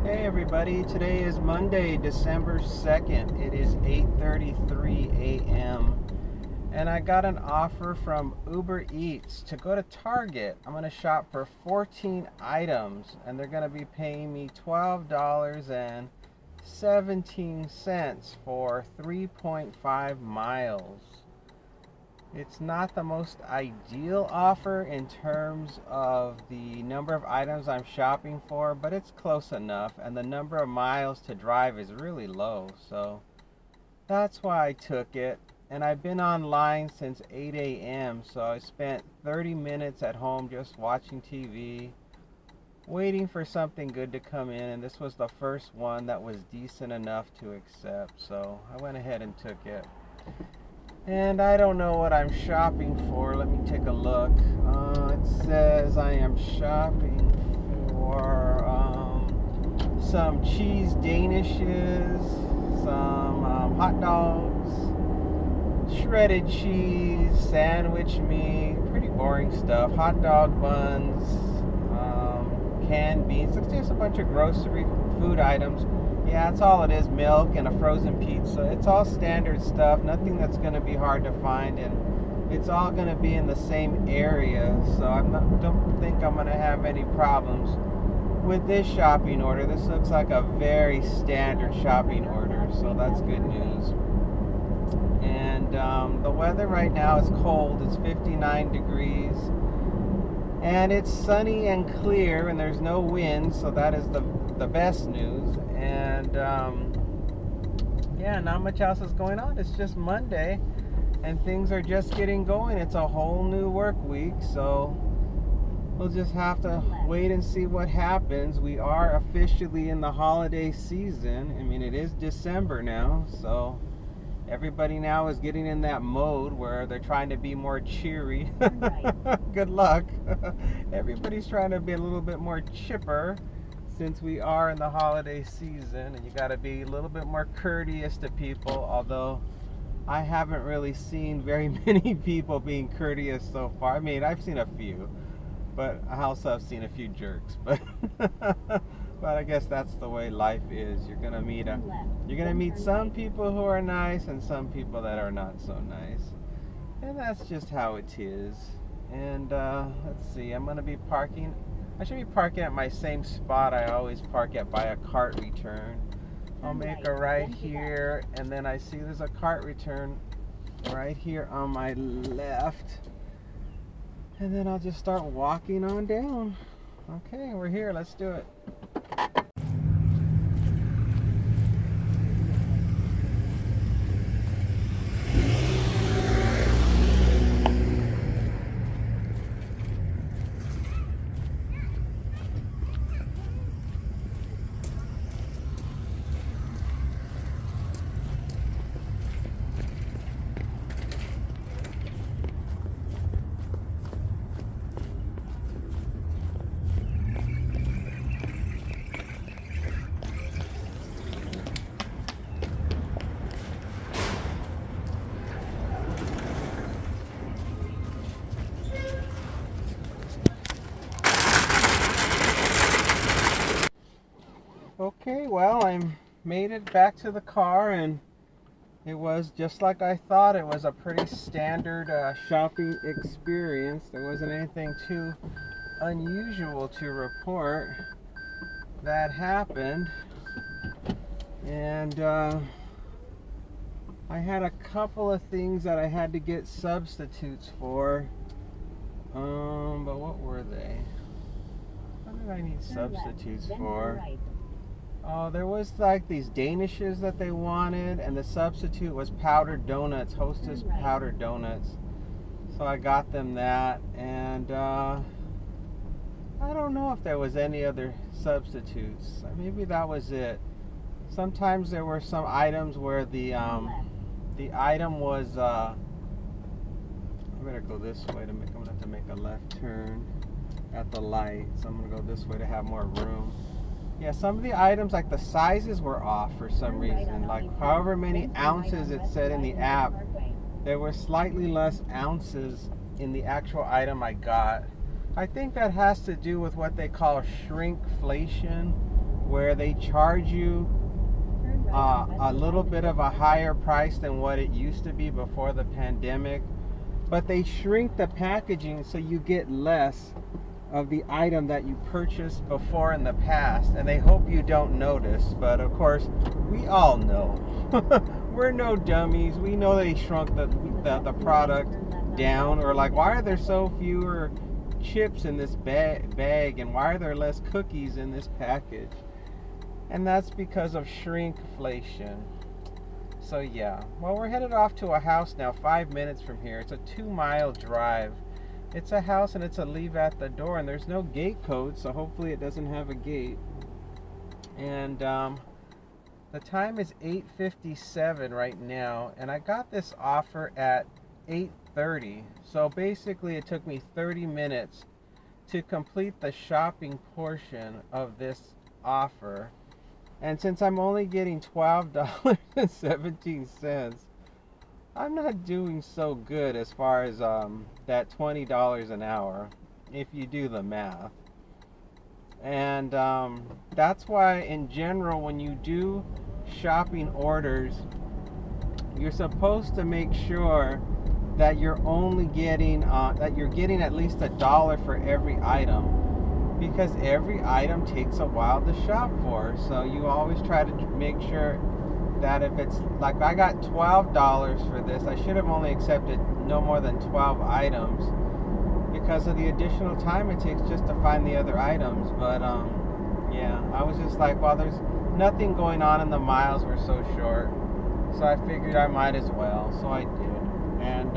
Hey everybody, today is Monday, December 2nd. It is 8:33 a.m. and I got an offer from Uber Eats to go to Target. I'm going to shop for 14 items and they're going to be paying me $12.17 for 3.5 miles. It's not the most ideal offer in terms of the number of items I'm shopping for, but it's close enough, and the number of miles to drive is really low, so that's why I took it. And I've been online since 8 a.m., so I spent 30 minutes at home just watching TV, waiting for something good to come in, and this was the first one that was decent enough to accept, so I went ahead and took it. And I don't know what I'm shopping for. Let me take a look. It says I am shopping for some cheese danishes, some hot dogs, shredded cheese, sandwich meat, pretty boring stuff, hot dog buns, canned beans. It's just a bunch of grocery food items. Yeah, that's all it is, milk and a frozen pizza. It's all standard stuff, nothing that's going to be hard to find, and it's all going to be in the same area, so don't think I'm going to have any problems with this shopping order. This looks like a very standard shopping order, so that's good news. And the weather right now is cold. It's 59 degrees, and it's sunny and clear, and there's no wind, so that is the best news. And yeah, not much else is going on. It's just Monday and things are just getting going. It's a whole new work week, so we'll just have to wait and see what happens. We are officially in the holiday season. I mean, it is December now, so everybody now is getting in that mode where they're trying to be more cheery. Good luck. Everybody's trying to be a little bit more chipper since we are in the holiday season, and you got to be a little bit more courteous to people, although I haven't really seen very many people being courteous so far. I mean, I've seen a few, but I also have seen a few jerks, but but I guess that's the way life is. You're gonna meet some people who are nice and some people that are not so nice, and that's just how it is. And let's see, I should be parking at my same spot I always park at by a cart return. I'll make a right here, and then I see there's a cart return right here on my left. And then I'll just start walking on down. Okay, we're here. Let's do it. Okay, well, I made it back to the car, and it was just like I thought. It was a pretty standard shopping experience. There wasn't anything too unusual to report that happened. And I had a couple of things that I had to get substitutes for. But what were they? What did I need substitutes for? Oh, there was like these danishes that they wanted, and the substitute was powdered donuts, Hostess powdered donuts. So I got them that, and I don't know if there was any other substitutes. Maybe that was it. Sometimes there were some items where the item was I better go this way I'm gonna have to make a left turn at the light, so I'm gonna go this way to have more room. Yeah, some of the items, like the sizes were off for some reason. Like however many ounces it said in the app, there were slightly less ounces in the actual item I got. I think that has to do with what they call shrinkflation, where they charge you a little bit of a higher price than what it used to be before the pandemic, but they shrink the packaging so you get less of the item that you purchased before in the past, and they hope you don't notice. But of course, we all know. We're no dummies. We know they shrunk the product down, or like, why are there so fewer chips in this bag, and why are there less cookies in this package? And that's because of shrinkflation. So yeah, well, we're headed off to a house now, 5 minutes from here. It's a 2-mile drive. It's a house and it's a leave at the door, and there's no gate code, so hopefully it doesn't have a gate. And the time is 8:57 right now, and I got this offer at 8:30. So basically it took me 30 minutes to complete the shopping portion of this offer. And since I'm only getting $12.17, I'm not doing so good as far as that $20 an hour, if you do the math. And that's why, in general, when you do shopping orders, you're supposed to make sure that you're only getting that you're getting at least $1 for every item, because every item takes a while to shop for. So you always try to make sure that if it's like, I got $12 for this, I should have only accepted no more than 12 items because of the additional time it takes just to find the other items. But yeah, I was just like, well, there's nothing going on and the miles were so short, so I figured I might as well, so I did. And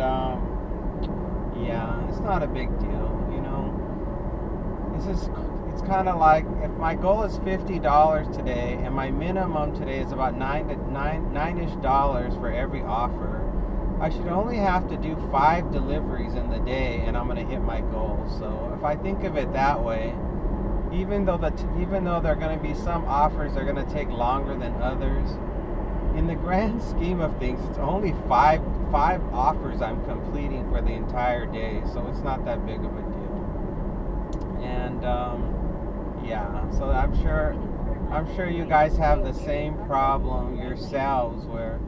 yeah, it's not a big deal, you know. It's kind of like, if my goal is $50 today and my minimum today is about $9-ish for every offer, I should only have to do 5 deliveries in the day and I'm going to hit my goal. So if I think of it that way, even though there are going to be some offers that are going to take longer than others, in the grand scheme of things, it's only five offers I'm completing for the entire day, so it's not that big of a deal. And yeah, so I'm sure you guys have the same problem yourselves, where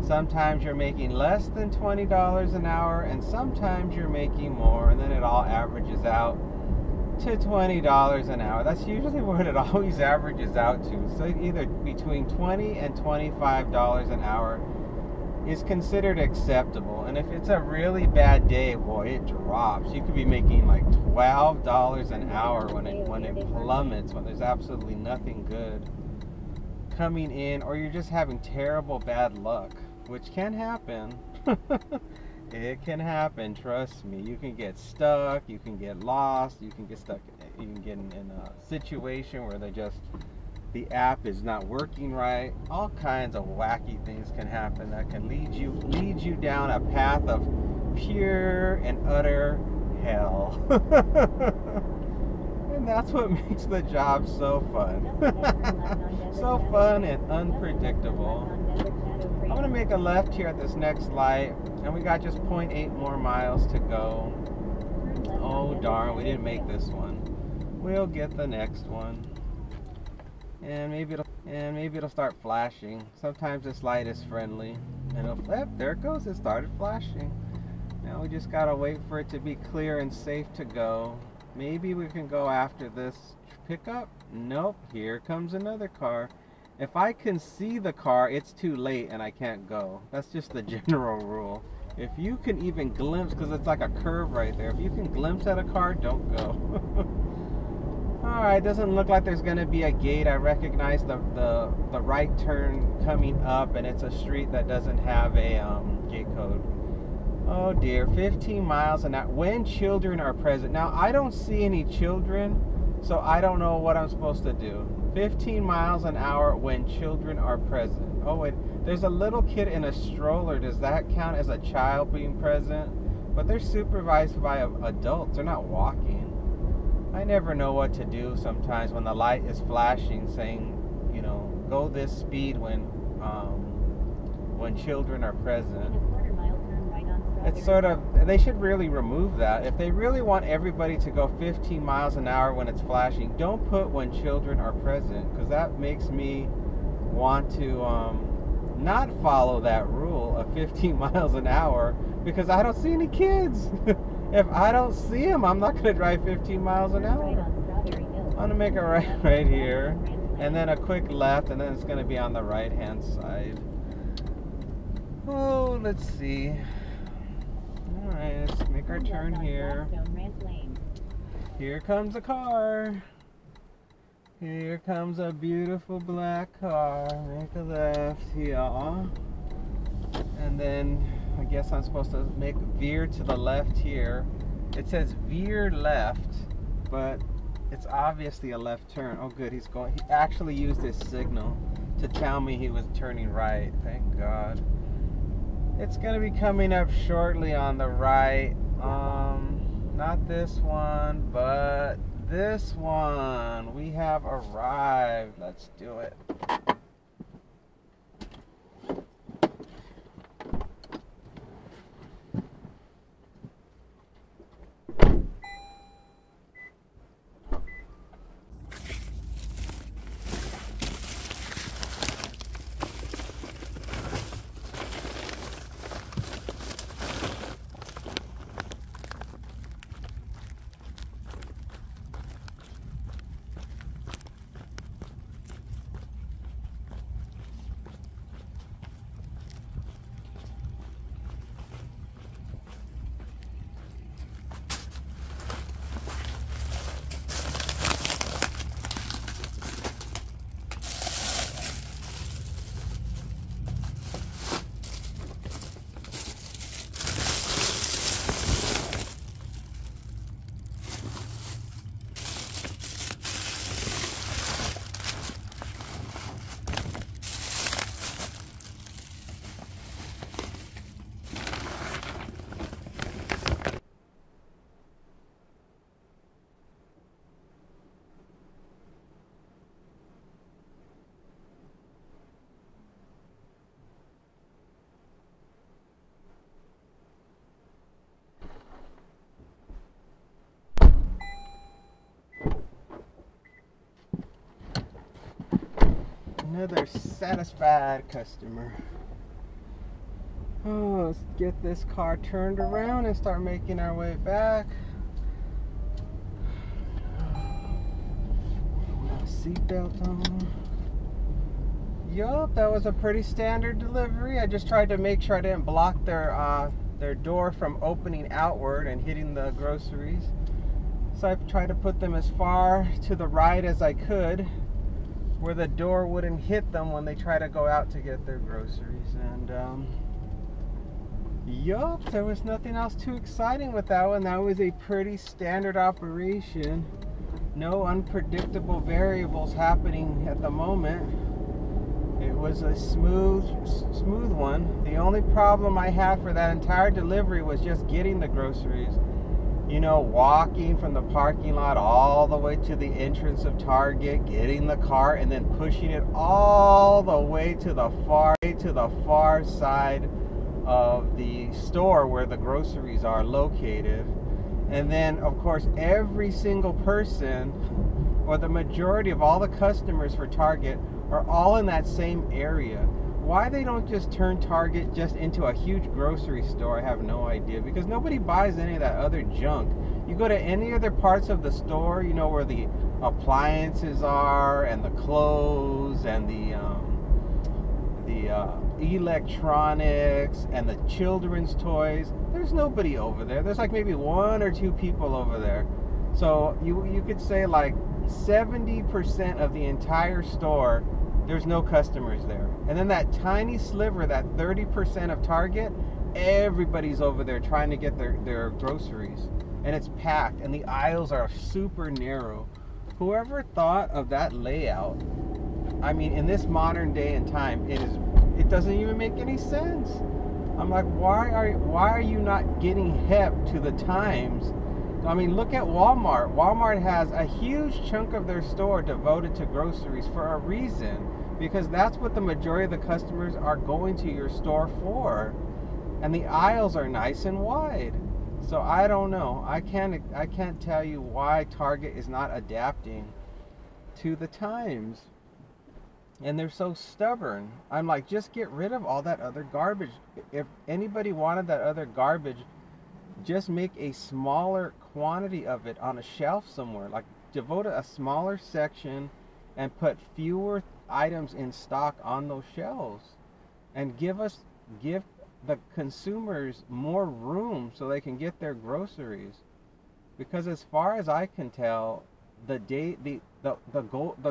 sometimes you're making less than $20 an hour and sometimes you're making more, and then it all averages out to $20 an hour. That's usually what it always averages out to. So either between $20 and $25 an hour is considered acceptable. And if it's a really bad day, boy, it drops. You could be making like $12 an hour when it plummets, when there's absolutely nothing good coming in, or you're just having terrible bad luck, which can happen. It can happen, trust me. You can get stuck, you can get lost, you can get stuck, you can get in a situation where the app is not working right. All kinds of wacky things can happen that can lead you down a path of pure and utter hell. And that's what makes the job so fun. So fun and unpredictable. I'm gonna make a left here at this next light, and we got just 0.8 more miles to go. Oh darn, we didn't make this one. We'll get the next one. And maybe it'll start flashing. Sometimes this light is friendly. And there it goes, it started flashing. Now we just gotta wait for it to be clear and safe to go. Maybe we can go after this pickup. Nope, here comes another car. If I can see the car, it's too late and I can't go. That's just the general rule. If you can even glimpse, because it's like a curve right there, if you can glimpse at a car, don't go. Alright, doesn't look like there's going to be a gate. I recognize the right turn coming up, and it's a street that doesn't have a gate code. Oh dear, 15 miles an hour when children are present. Now, I don't see any children, so I don't know what I'm supposed to do. 15 miles an hour when children are present. Oh wait, there's a little kid in a stroller. Does that count as a child being present? But they're supervised by adults. They're not walking. I never know what to do sometimes when the light is flashing saying, you know, go this speed when children are present. It's sort of, they should really remove that. If they really want everybody to go 15 miles an hour when it's flashing, don't put when children are present, because that makes me want to not follow that rule of 15 miles an hour, because I don't see any kids. If I don't see them, I'm not going to drive 15 miles an hour. I'm going to make a right here, and then a quick left, and then it's going to be on the right hand side. Oh, let's see. Alright, let's make our turn here. Here comes a car. Here comes a beautiful black car. Make a left here. And then I guess I'm supposed to make veer to the left here. It says veer left, but it's obviously a left turn. Oh good, he actually used his signal to tell me he was turning right. Thank God. It's going to be coming up shortly on the right. Not this one, but this one. We have arrived. Let's do it. Another satisfied customer. Oh, let's get this car turned around and start making our way back. Seatbelt on. Yup, that was a pretty standard delivery. I just tried to make sure I didn't block their door from opening outward and hitting the groceries. So I tried to put them as far to the right as I could, where the door wouldn't hit them when they try to go out to get their groceries. And yup, there was nothing else too exciting with that one. That was a pretty standard operation. No unpredictable variables happening at the moment. It was a smooth one. The only problem I had for that entire delivery was just getting the groceries. You know, walking from the parking lot all the way to the entrance of Target, getting the cart, and then pushing it all the way to the far side of the store where the groceries are located. And then, of course, every single person, or the majority of all the customers for Target, are all in that same area. Why they don't just turn Target just into a huge grocery store, I have no idea, because nobody buys any of that other junk. You go to any other parts of the store, you know, where the appliances are, and the clothes, and the electronics, and the children's toys. There's nobody over there. There's like maybe 1 or 2 people over there. So you could say like 70% of the entire store, there's no customers there. And then that tiny sliver, that 30% of Target, everybody's over there trying to get their groceries. And it's packed, and the aisles are super narrow. Whoever thought of that layout, I mean, in this modern day and time, it doesn't even make any sense. I'm like, why are you not getting hip to the times? I mean, look at Walmart. Walmart has a huge chunk of their store devoted to groceries for a reason, because that's what the majority of the customers are going to your store for. and the aisles are nice and wide. So I don't know. I can't tell you why Target is not adapting to the times. And they're so stubborn. I'm like, just get rid of all that other garbage. If anybody wanted that other garbage, just make a smaller quantity of it on a shelf somewhere. Like, devote a smaller section and put fewer items in stock on those shelves. And give the consumers more room so they can get their groceries. Because as far as I can tell, the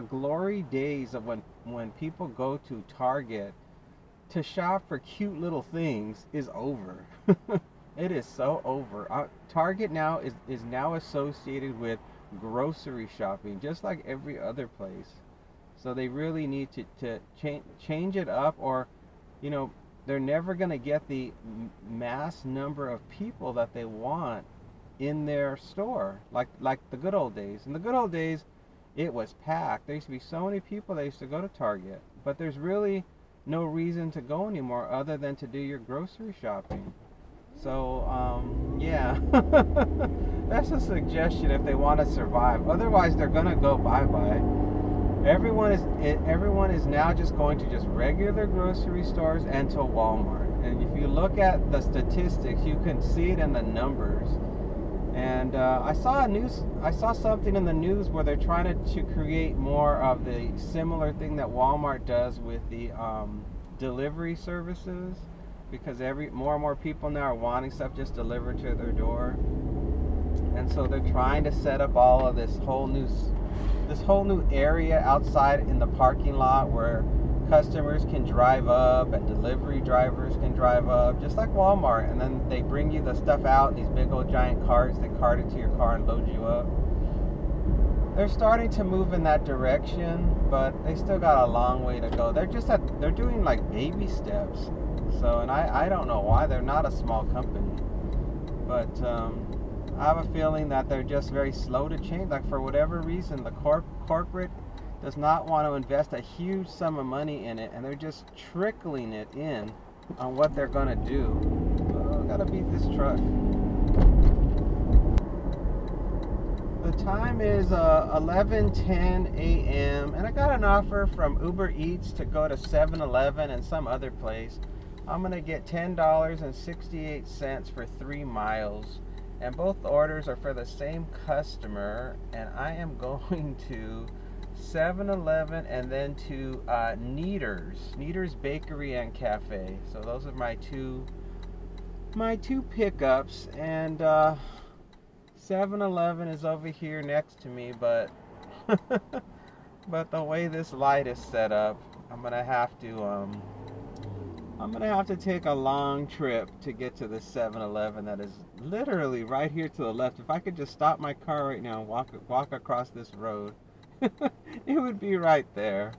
glory days of when people go to Target to shop for cute little things is over. It is so over. Target now is now associated with grocery shopping, just like every other place. So they really need to change it up, or, you know, they're never going to get the mass number of people that they want in their store, like the good old days. In the good old days, it was packed. There used to be so many people that used to go to Target, but there's really no reason to go anymore other than to do your grocery shopping. So yeah, that's a suggestion if they want to survive. Otherwise, they're gonna go bye-bye. Everyone is now just going to just regular grocery stores and to Walmart. And if you look at the statistics, you can see it in the numbers. And I saw something in the news where they're trying to create more of the similar thing that Walmart does with the delivery services, because more and more people now are wanting stuff just delivered to their door. And so they're trying to set up all of this whole new area outside in the parking lot where customers can drive up and delivery drivers can drive up, just like Walmart, and then they bring you the stuff out in these big old giant carts. They cart it to your car and load you up. They're starting to move in that direction, but they still got a long way to go. They're doing like baby steps. So, and I don't know why. They're not a small company, but I have a feeling that they're just very slow to change. Like, for whatever reason, the corporate does not want to invest a huge sum of money in it, and they're just trickling it in on what they're going to do. Oh, gotta beat this truck. The time is 11:10 a.m. and I got an offer from Uber Eats to go to 7-Eleven and some other place. I'm going to get $10.68 for 3 miles. And both orders are for the same customer. And I am going to 7-Eleven and then to Neater's Bakery and Cafe. So those are my two pickups. And 7-Eleven is over here next to me, but but the way this light is set up, I'm gonna have to take a long trip to get to this 7-Eleven that is literally right here to the left. If I could just stop my car right now and walk across this road, it would be right there.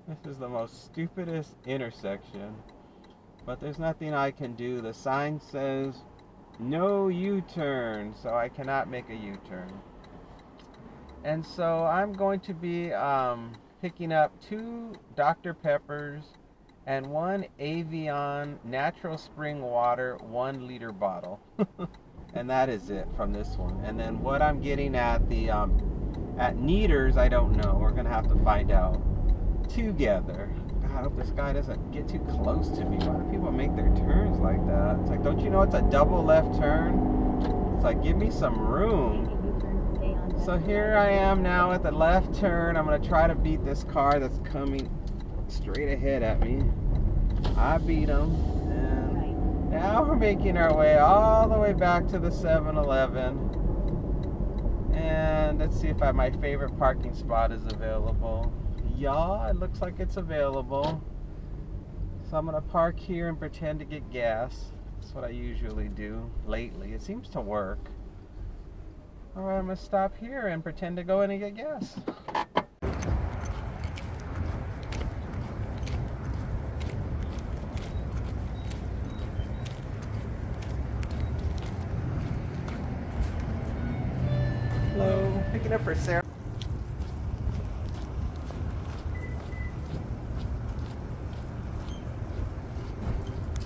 This is the most stupidest intersection, but there's nothing I can do. The sign says no U-turn, so I cannot make a U-turn. And so I'm going to be picking up 2 Dr. Peppers and 1 Avion natural spring water 1 liter bottle. And that is it from this one. And then what I'm getting at the at Neater's, I don't know. We're gonna have to find out together. God, I hope this guy doesn't get too close to me. Why do people make their turns like that? It's like, don't you know it's a double left turn? It's like, give me some room. So here I am now at the left turn. I'm gonna try to beat this car that's coming straight ahead at me. I beat him, and now we're making our way all the way back to the 7-Eleven. And let's see if my favorite parking spot is available. Yeah, it looks like it's available. So I'm gonna park here and pretend to get gas. That's what I usually do lately. It seems to work. All right, I'm gonna stop here and pretend to go in and get gas. Hello, picking up for Sarah.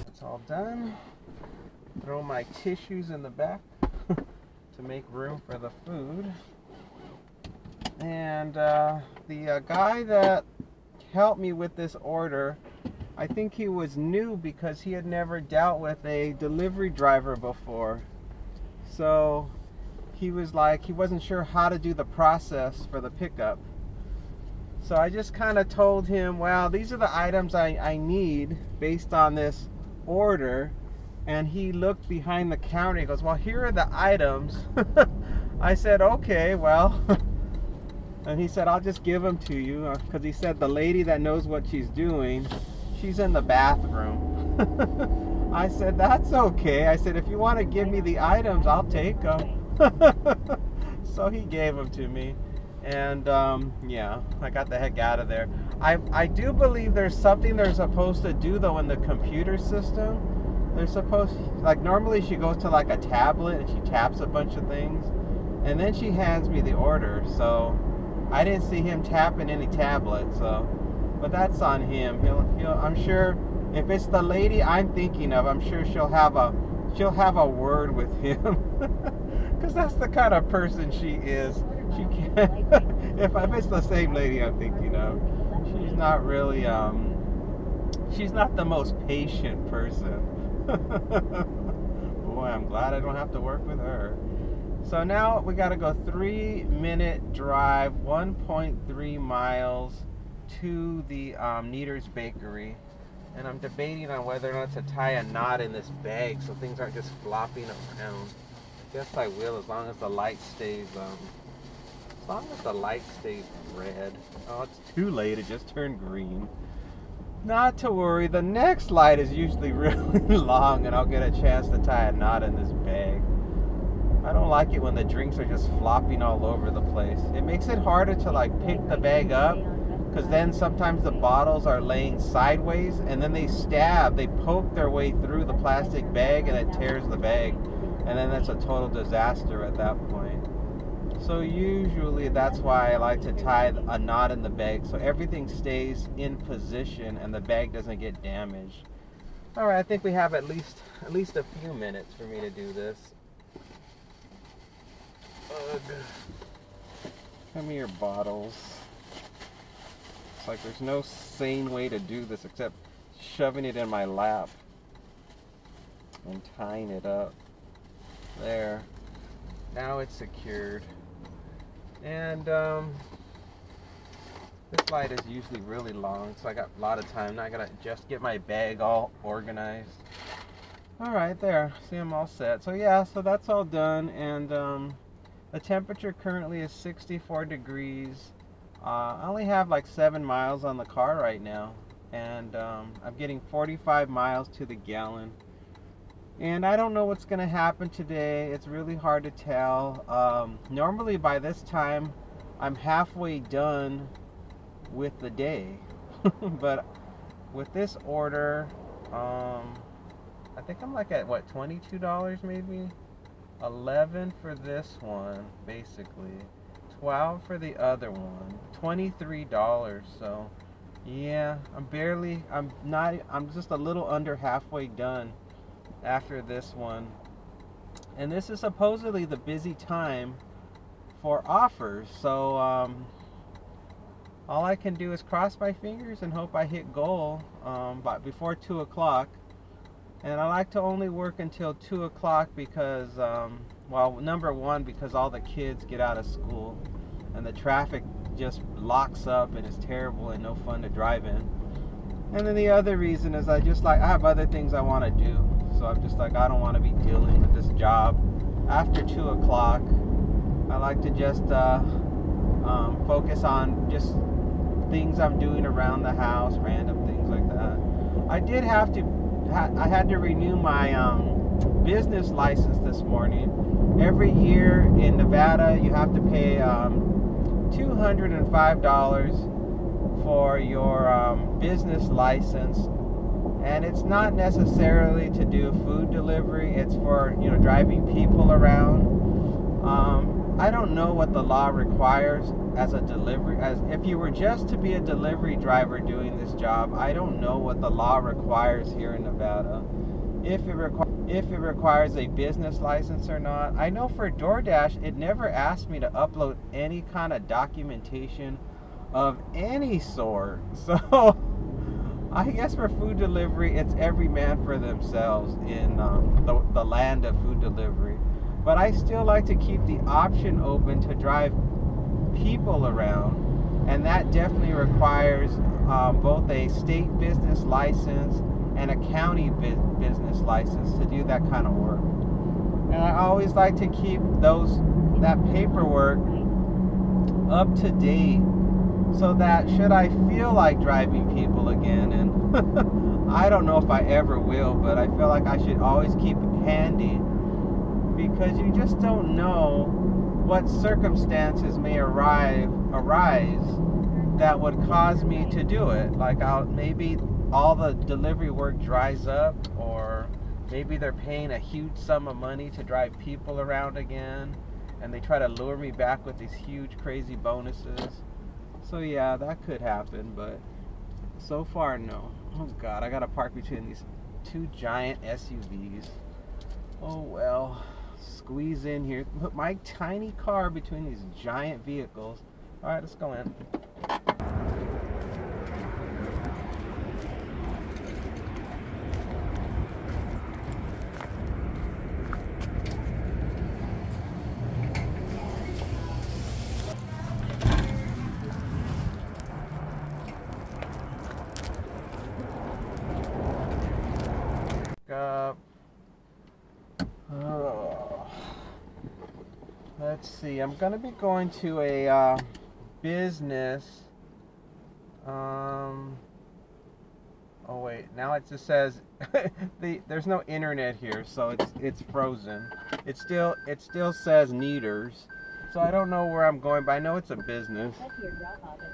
It's all done. Throw my tissues in the back to make room for the food. And the guy that helped me with this order, I think he was new because he had never dealt with a delivery driver before. So he was like, he wasn't sure how to do the process for the pickup. So I just kind of told him, well, these are the items I need based on this order. And he looked behind the counter. He goes, well, here are the items. I said, okay, well. And he said, I'll just give them to you. Because he said the lady that knows what she's doing, she's in the bathroom. I said, that's okay. I said, if you want to give me the items, I'll take them. So he gave them to me. And yeah, I got the heck out of there. I do believe there's something they're supposed to do though in the computer system. They're supposed, like normally she goes to like a tablet and she taps a bunch of things, and then she hands me the order. So I didn't see him tapping any tablet. So, but that's on him. He'll I'm sure if it's the lady I'm thinking of, I'm sure she'll have a word with him. Because that's the kind of person she is. She can't. if it's the same lady I'm thinking of, she's not really. She's not the most patient person. Boy, I'm glad I don't have to work with her. So now we got to go 3-minute drive, 1.3 miles to the Neater's Bakery, and I'm debating on whether or not to tie a knot in this bag so things aren't just flopping around. I guess I will, as long as the light stays red. Oh, it's too late. It just turned green. Not to worry. The next light is usually really long, and I'll get a chance to tie a knot in this bag. I don't like it when the drinks are just flopping all over the place. It makes it harder to like pick the bag up, because then sometimes the bottles are laying sideways, and then they poke their way through the plastic bag, and it tears the bag. And then that's a total disaster at that point. So usually that's why I like to tie a knot in the bag so everything stays in position and the bag doesn't get damaged. All right, I think we have at least a few minutes for me to do this. Ugh. Come here, bottles. It's like there's no sane way to do this except shoving it in my lap and tying it up. There. Now it's secured. And this light is usually really long, so I got a lot of time. Now I gotta just get my bag all organized. All right, there. See, I'm all set. So yeah, so that's all done, and the temperature currently is 64 degrees. I only have like 7 miles on the car right now, and I'm getting 45 miles to the gallon. And I don't know what's going to happen today. It's really hard to tell. Normally by this time, I'm halfway done with the day. But with this order, I think I'm like at, what, $22 maybe? 11 for this one, basically. 12 for the other one. $23. So, yeah, I'm just a little under halfway done after this one. And this is supposedly the busy time for offers, so all I can do is cross my fingers and hope I hit goal but before 2 o'clock. And I like to only work until 2 o'clock because well, number one, because all the kids get out of school and the traffic just locks up and is terrible and no fun to drive in. And then the other reason is I have other things I want to do. So I'm just like, I don't want to be dealing with this job after 2 o'clock. I like to just focus on just things I'm doing around the house, random things like that. I had to renew my business license this morning. Every year in Nevada, you have to pay $205 for your business license. And it's not necessarily to do food delivery. It's for, driving people around. I don't know what the law requires as if you were just to be a delivery driver doing this job. I don't know what the law requires here in Nevada. if it requires a business license or not. I know for DoorDash, it never asked me to upload any kind of documentation of any sort. So I guess for food delivery, it's every man for themselves in the land of food delivery. But I still like to keep the option open to drive people around, and that definitely requires both a state business license and a county business license to do that kind of work. And I always like to keep that paperwork up to date, so that should I feel like driving people again, and I don't know if I ever will, but I feel like I should always keep it handy, because you just don't know what circumstances may arise that would cause me to do it. Like maybe all the delivery work dries up, or maybe they're paying a huge sum of money to drive people around again, and they try to lure me back with these huge crazy bonuses. So yeah, that could happen, but so far no. Oh God, I gotta park between these two giant SUVs. Oh well, squeeze in here, put my tiny car between these giant vehicles. All right, let's go in. Let's see, I'm gonna be going to a business. Oh wait, now it just says there's no internet here, so it's frozen. It still says Neaters, so I don't know where I'm going, but I know it's a business.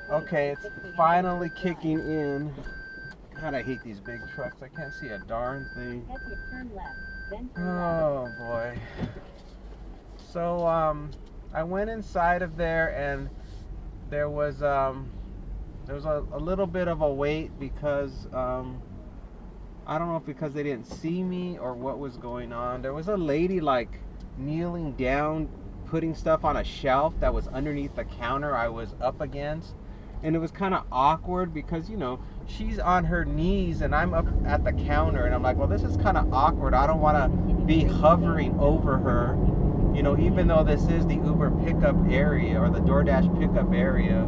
Okay, it's finally kicking in. God, I hate these big trucks. I can't see a darn thing. Oh boy. So I went inside of there, and there was a little bit of a wait, because I don't know if because they didn't see me or what was going on. There was a lady like kneeling down, putting stuff on a shelf that was underneath the counter I was up against. And it was kind of awkward because, you know, she's on her knees and I'm up at the counter, and I'm like, well, this is kind of awkward. I don't want to be hovering over her, you know, even though this is the Uber pickup area or the DoorDash pickup area.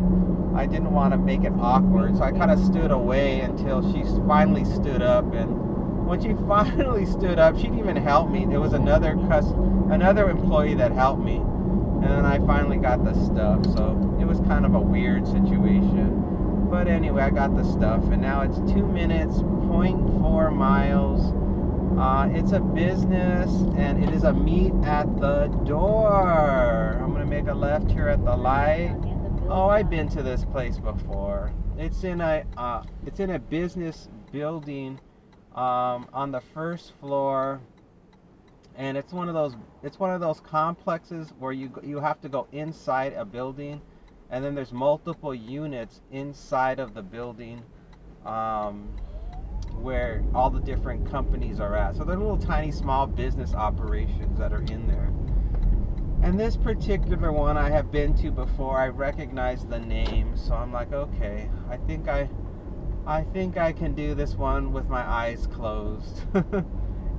I didn't want to make it awkward, so I kind of stood away until she finally stood up. And when she finally stood up, she didn't even help me. There was another employee that helped me, and then I finally got the stuff. So it was kind of a weird situation, but anyway, I got the stuff, and now it's 2 minutes, 0.4 miles. It's a business, and it is a meet at the door. I'm gonna make a left here at the light. Oh, I've been to this place before. It's in a business building on the first floor, and it's one of those complexes where you have to go inside a building, and then there's multiple units inside of the building where all the different companies are at. So they're little tiny small business operations that are in there. And this particular one I have been to before. I recognize the name, so I'm like, okay, I think I can do this one with my eyes closed.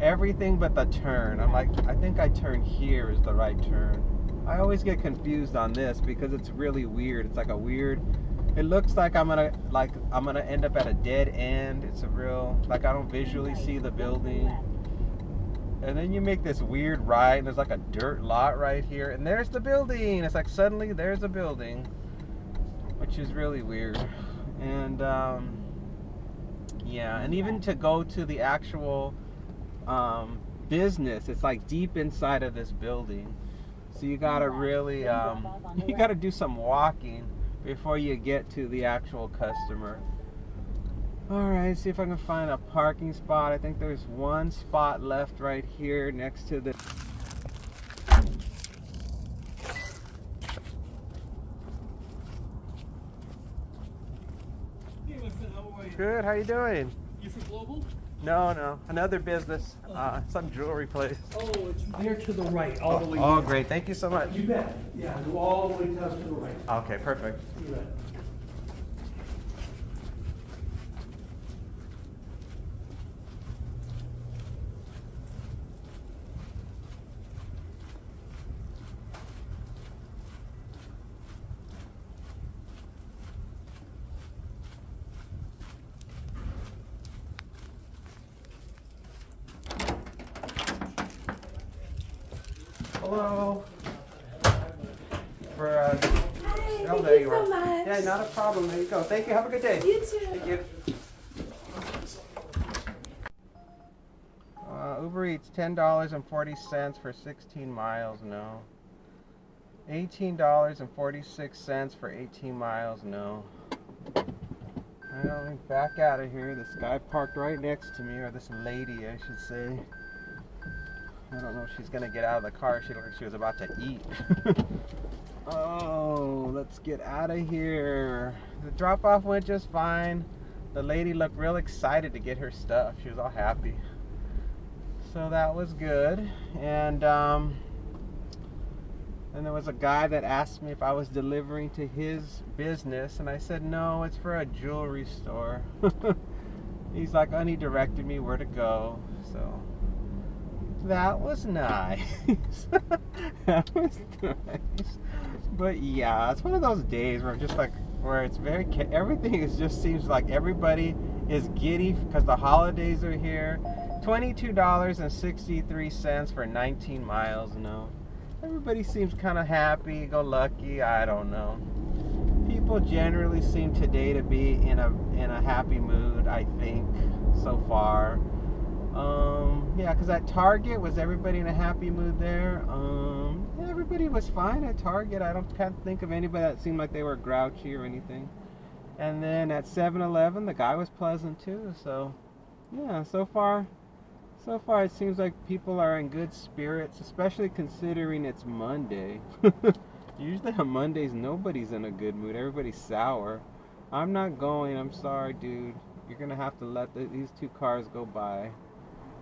Everything but the turn. I'm like, I think I turn here is the right turn. I always get confused on this because it's really weird. It's like a weird, it looks like I'm gonna end up at a dead end. It's a real, like, I don't visually see the building. And then you make this weird right, and there's like a dirt lot right here, and there's the building. It's like suddenly there's a building, which is really weird. And yeah, and even to go to the actual business, it's like deep inside of this building, so you gotta really you gotta do some walking before you get to the actual customer. Alright, see if I can find a parking spot. I think there's one spot left right here next to the... Hey, listen, how are you? Good, how you doing? You from Global? No, another business, some jewelry place. Oh, it's there to the right, all the way. Oh, great. Thank you so much. You bet. Yeah, go all the way down to the right. Okay, perfect. You bet. Hello. For Hi, oh, thank there you you so are. much. Yeah, not a problem. There you go. Thank you. Have a good day. You too. Thank you. Uber Eats, $10.40 for 16 miles. No. $18.46 for 18 miles. No. I don't back out of here. This guy parked right next to me, or this lady, I should say. I don't know if she's gonna get out of the car. She looked like she was about to eat. Oh, let's get out of here. The drop-off went just fine. The lady looked real excited to get her stuff. She was all happy. So that was good. And there was a guy that asked me if I was delivering to his business, and I said no, it's for a jewelry store. He's like, and he directed me where to go. So that was nice. That was nice. But yeah, it's one of those days where I'm just like, where it's very, everything is just seems like everybody is giddy because the holidays are here. $22.63 for 19 miles. No, everybody seems kind of happy, go lucky. I don't know. People generally seem today to be in a happy mood, I think, so far. Yeah, because at Target, was everybody in a happy mood there? Yeah, everybody was fine at Target. Can't think of anybody that seemed like they were grouchy or anything. And then at 7-Eleven, the guy was pleasant too. So yeah, so far it seems like people are in good spirits, especially considering it's Monday. Usually on Mondays, nobody's in a good mood. Everybody's sour. I'm not going. I'm sorry, dude. You're gonna have to let these two cars go by.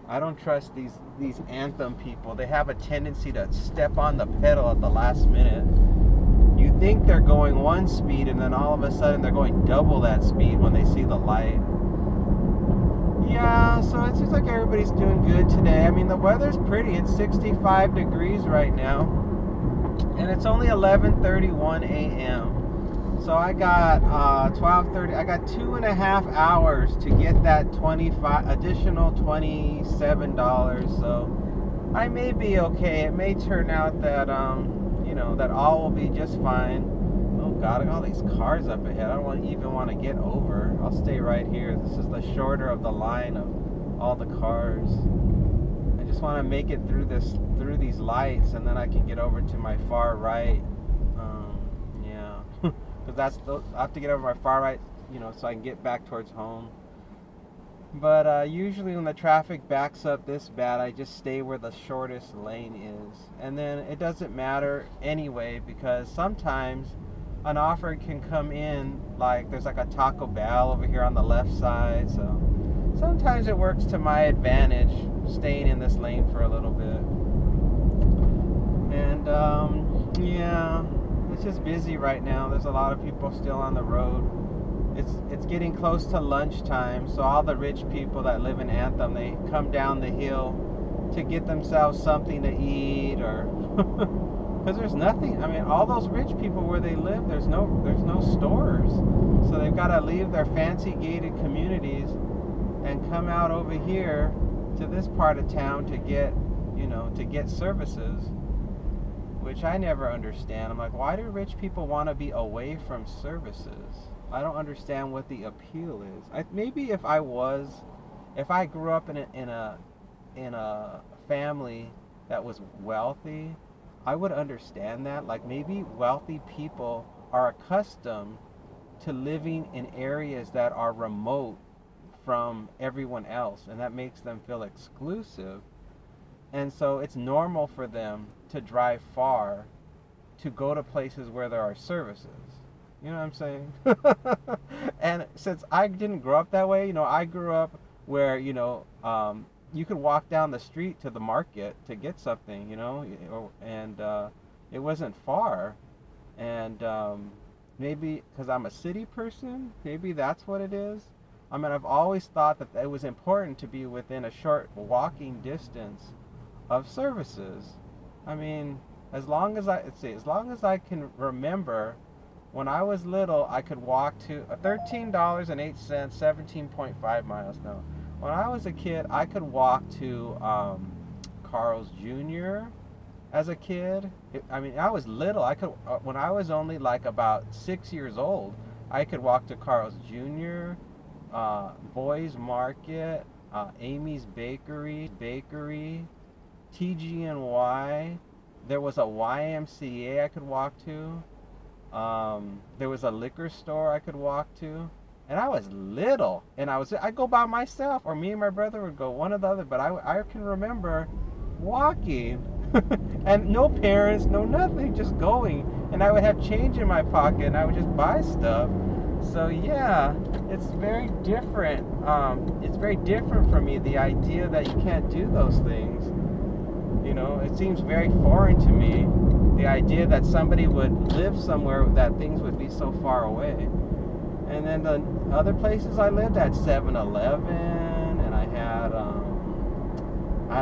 I don't trust these Anthem people. They have a tendency to step on the pedal at the last minute. You think they're going one speed, and then all of a sudden they're going double that speed when they see the light. Yeah, so it seems like everybody's doing good today. I mean, the weather's pretty. It's 65 degrees right now, and it's only 11:31 a.m. So I got 12:30. I got 2.5 hours to get that additional $27. So I may be okay. It may turn out that that all will be just fine. Oh God, all these cars up ahead. I don't even want to get over. I'll stay right here. This is the shorter of the line of all the cars. I just want to make it through these lights, and then I can get over to my far right. Yeah. Because I have to get over my far right, so I can get back towards home. But usually when the traffic backs up this bad, I just stay where the shortest lane is. And then it doesn't matter anyway, because sometimes an offer can come in, like there's like a Taco Bell over here on the left side. So sometimes it works to my advantage, staying in this lane for a little bit. And yeah. It's just busy right now. There's a lot of people still on the road. It's getting close to lunchtime, so all the rich people that live in Anthem, they come down the hill to get themselves something to eat, or because there's nothing. I mean, all those rich people where they live, there's no stores, so they've got to leave their fancy gated communities and come out over here to this part of town to get services. Which I never understand. I'm like, why do rich people want to be away from services? I don't understand what the appeal is. Maybe if I grew up in a family that was wealthy, I would understand that. Like maybe wealthy people are accustomed to living in areas that are remote from everyone else, and that makes them feel exclusive. And so it's normal for them to drive far to go to places where there are services. You know what I'm saying? And since I didn't grow up that way, I grew up where, you could walk down the street to the market to get something, and it wasn't far. And maybe because I'm a city person, maybe that's what it is. I mean, I've always thought that it was important to be within a short walking distance of services. I mean, as long as I can remember, when I was little, I could walk to $13.08, 17.5 miles. No, when I was a kid, I could walk to Carl's Jr. as a kid. I mean, I was little. I could when I was only like about 6 years old, I could walk to Carl's Jr., Boys Market, Amy's Bakery, TG&Y. There was a YMCA I could walk to. There was a liquor store I could walk to. And I was little, and I'd go by myself, or me and my brother would go, one or the other. But I can remember walking, and no parents, no nothing, just going. And I would have change in my pocket, and I would just buy stuff. So yeah, it's very different. It's very different for me, the idea that you can't do those things. It seems very foreign to me, the idea that somebody would live somewhere that things would be so far away. And then the other places I lived at 7-Eleven, and I had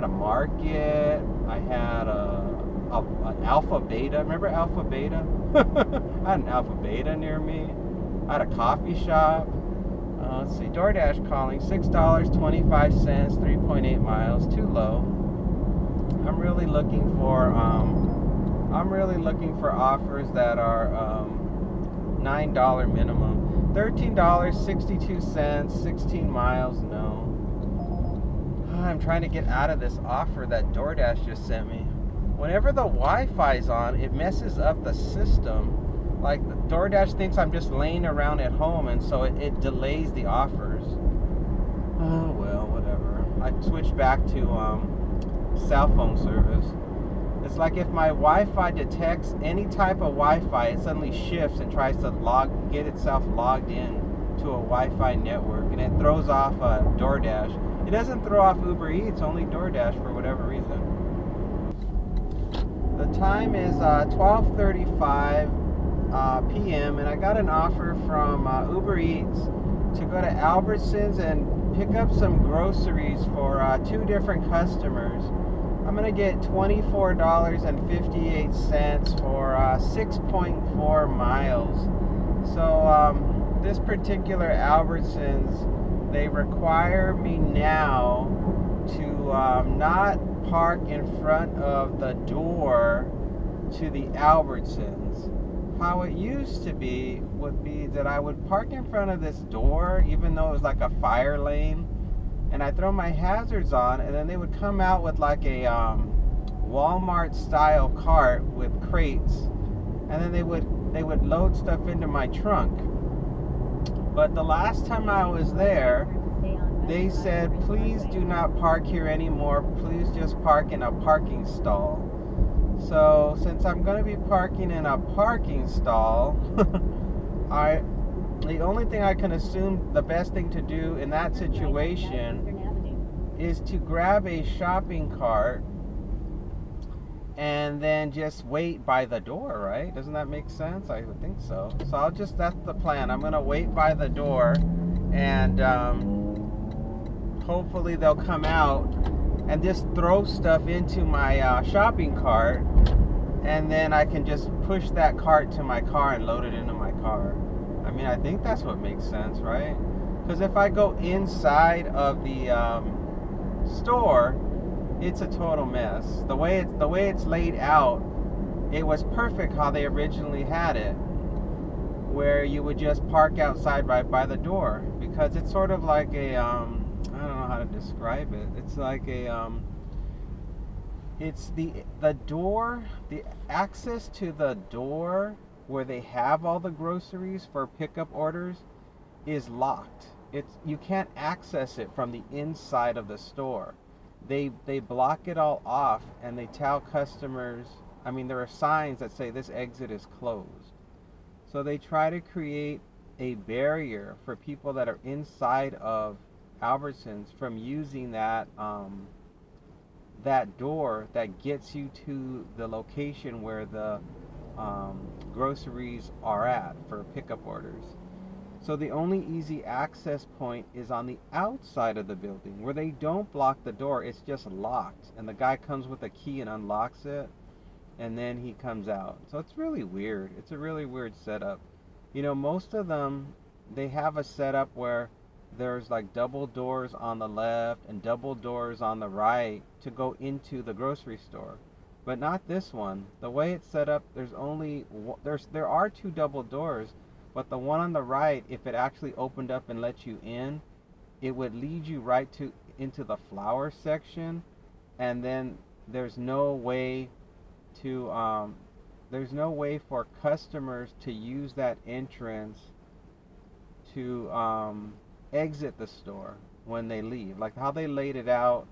a market. I had an Alpha Beta. Remember Alpha Beta? I had an Alpha Beta near me. I had a coffee shop. Let's see, DoorDash calling, $6.25, 3.8 miles, too low. I'm really looking for offers that are $9 minimum. $13.62, 16 miles, no. I'm trying to get out of this offer that DoorDash just sent me. Whenever the Wi-Fi's on, it messes up the system. Like, the DoorDash thinks I'm just laying around at home, and so it delays the offers. Oh, well, whatever. I switched back to cell phone service. It's like if my Wi-Fi detects any type of Wi-Fi, it suddenly shifts and tries to get itself logged in to a Wi-Fi network, and it throws off DoorDash. It doesn't throw off Uber Eats, only DoorDash for whatever reason. The time is 12:35 p.m. and I got an offer from Uber Eats to go to Albertsons and pick up some groceries for 2 different customers. I'm gonna get $24.58 for 6.4 miles. So this particular Albertsons, they require me now to not park in front of the door to the Albertsons. How it used to be would be that I would park in front of this door, even though it was like a fire lane, and I throw my hazards on, and then they would come out with like a Walmart style cart with crates, and then they would load stuff into my trunk. But the last time I was there, they said, please do not park here anymore, please just park in a parking stall. So since I'm going to be parking in a parking stall, the only thing I can assume the best thing to do in that situation is to grab a shopping cart and then just wait by the door, right? Doesn't that make sense? I would think so. So that's the plan. I'm going to wait by the door, and hopefully they'll come out and just throw stuff into my shopping cart, and then I can just push that cart to my car and load it into my car. I mean, I think that's what makes sense, right? Because if I go inside of the store, it's a total mess. The way it's laid out, it was perfect how they originally had it, where you would just park outside right by the door, because it's sort of like a I don't know how to describe it. It's like a it's the door, the access to the door where they have all the groceries for pickup orders is locked. You can't access it from the inside of the store. They block it all off, and they tell customers, I mean, there are signs that say this exit is closed. So they try to create a barrier for people that are inside of Albertsons from using that that door that gets you to the location where the groceries are at for pickup orders. So the only easy access point is on the outside of the building where they don't block the door. It's just locked, and the guy comes with a key and unlocks it, and then he comes out. So it's really weird. It's a really weird setup. You know, most of them, they have a setup where there's like double doors on the left and double doors on the right to go into the grocery store. But not this one. The way it's set up, there are two double doors, but the one on the right, if it actually opened up and let you in, it would lead you right into the flower section, and then there's no way for customers to use that entrance to exit the store when they leave. Like how they laid it out,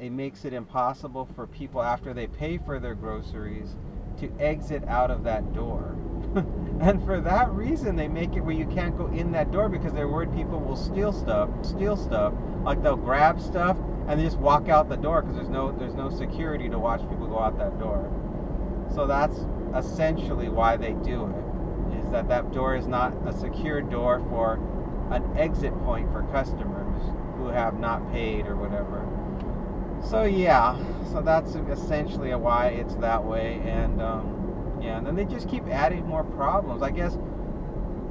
it makes it impossible for people after they pay for their groceries to exit out of that door. And for that reason, they make it where you can't go in that door because they're worried people will steal stuff. Like they'll grab stuff and they just walk out the door because there's no security to watch people go out that door. So that's essentially why they do it, is that door is not a secure door for an exit point for customers who have not paid or whatever. So yeah, so that's essentially why it's that way. And yeah, and then they just keep adding more problems. I guess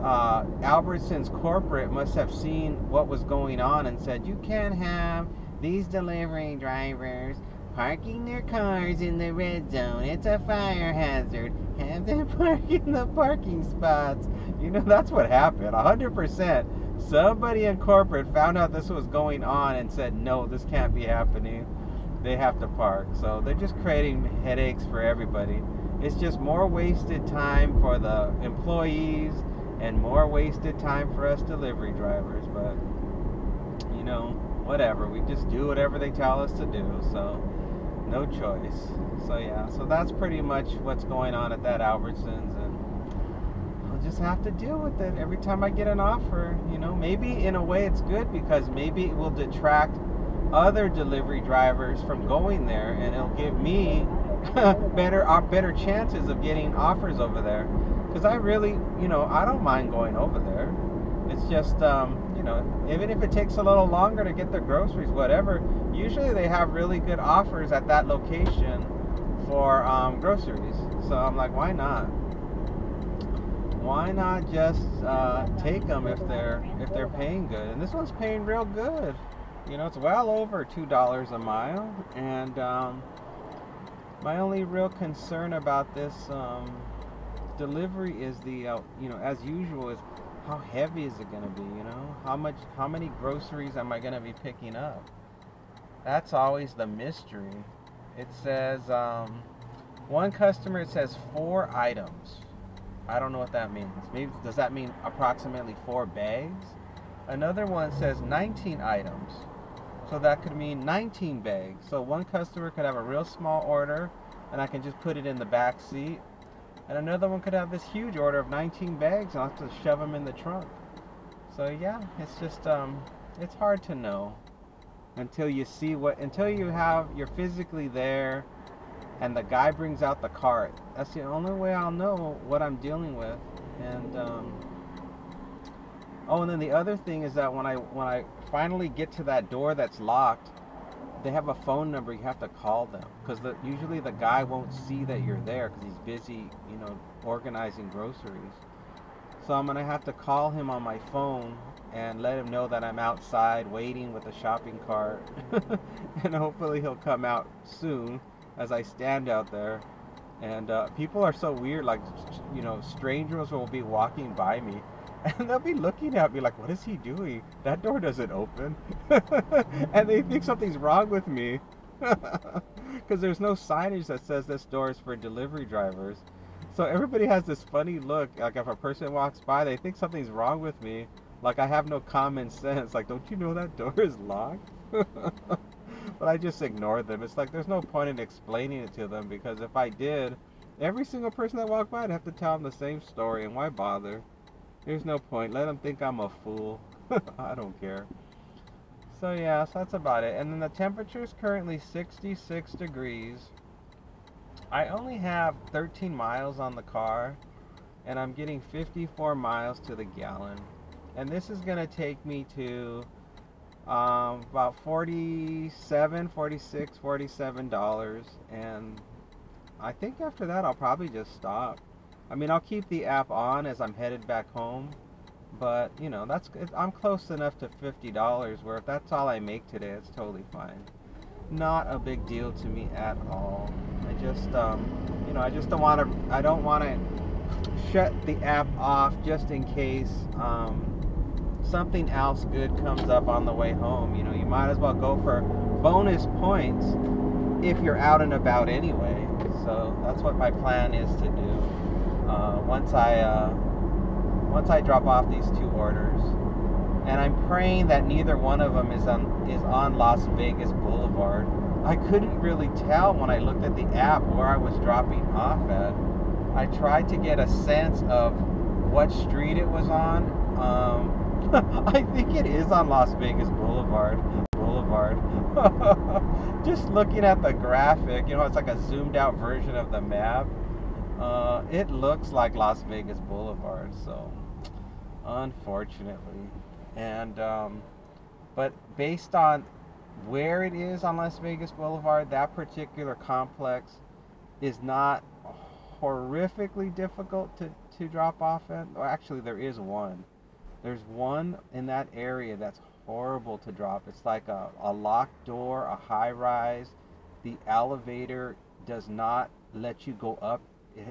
Albertsons corporate must have seen what was going on and said, you can't have these delivery drivers parking their cars in the red zone. It's a fire hazard. Have them park in the parking spots. You know, that's what happened. 100%. Somebody in corporate found out this was going on and said, no, this can't be happening. They have to park. So they're just creating headaches for everybody. It's just more wasted time for the employees and more wasted time for us delivery drivers. But, you know, whatever. We just do whatever they tell us to do. So, no choice. So, yeah. So that's pretty much what's going on at that Albertsons. And I'll just have to deal with it every time I get an offer. You know, maybe in a way it's good because maybe it will detract other delivery drivers from going there, and it'll give me better chances of getting offers over there, because I really, you know, I don't mind going over there. It's just you know, even if it takes a little longer to get the groceries, whatever, usually they have really good offers at that location for groceries. So I'm like, why not just take them if they're paying good? And this one's paying real good. You know, it's well over $2 a mile. And my only real concern about this delivery is the, you know, as usual, is how heavy is it going to be, you know? How many groceries am I going to be picking up? That's always the mystery. It says, one customer, it says 4 items. I don't know what that means. Maybe, does that mean approximately 4 bags? Another one says 19 items. So that could mean 19 bags. So one customer could have a real small order, and I can just put it in the back seat. And another one could have this huge order of 19 bags, and I'll have to shove them in the trunk. So yeah, it's just, it's hard to know until you see you're physically there, and the guy brings out the cart. That's the only way I'll know what I'm dealing with. And oh, and then the other thing is that when I finally get to that door that's locked, they have a phone number. You have to call them, because usually the guy won't see that you're there because he's busy, you know, organizing groceries. So I'm gonna have to call him on my phone and let him know that I'm outside waiting with a shopping cart, and hopefully he'll come out soon as I stand out there. And people are so weird, like, you know, strangers will be walking by me and they'll be looking at me like, what is he doing? That door doesn't open. And they think something's wrong with me because there's no signage that says this door is for delivery drivers. So everybody has this funny look, like if a person walks by, they think something's wrong with me, like I have no common sense, like, don't you know that door is locked? But I just ignore them. It's like there's no point in explaining it to them, because if I did, every single person that walked by, I'd have to tell them the same story, and why bother? There's no point. Let them think I'm a fool. I don't care. So yeah, so that's about it. And then the temperature is currently 66 degrees. I only have 13 miles on the car, and I'm getting 54 miles to the gallon. And this is going to take me to about $47, and I think after that I'll probably just stop. I mean, I'll keep the app on as I'm headed back home, but you know, I'm close enough to $50 where if that's all I make today, it's totally fine. Not a big deal to me at all. I just you know, I don't want to shut the app off just in case something else good comes up on the way home. You know, you might as well go for bonus points if you're out and about anyway. So that's what my plan is to do once I drop off these 2 orders. And I'm praying that neither one of them is on Las Vegas Boulevard. I couldn't really tell when I looked at the app where I was dropping off at. I tried to get a sense of what street it was on. I think it is on Las Vegas Boulevard. Just looking at the graphic, you know, it's like a zoomed out version of the map. It looks like Las Vegas Boulevard, so unfortunately. And but based on where it is on Las Vegas Boulevard, that particular complex is not horrifically difficult to drop off at. Well, actually, there is one. There's one in that area that's horrible to drop. It's like a locked door, a high rise. The elevator does not let you go up.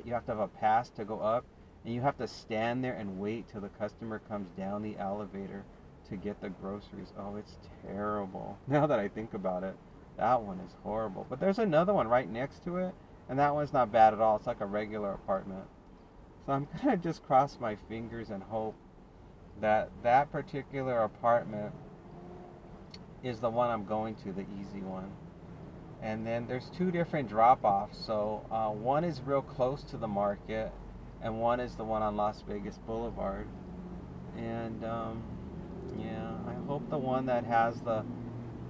You have to have a pass to go up, and you have to stand there and wait till the customer comes down the elevator to get the groceries. Oh, it's terrible. Now that I think about it, that one is horrible. But there's another one right next to it, and that one's not bad at all. It's like a regular apartment. So I'm gonna just cross my fingers and hope that that particular apartment is the one I'm going to, the easy one. And then there's 2 different drop-offs. So one is real close to the market, and one is the one on Las Vegas Boulevard. And yeah, I hope the one that has the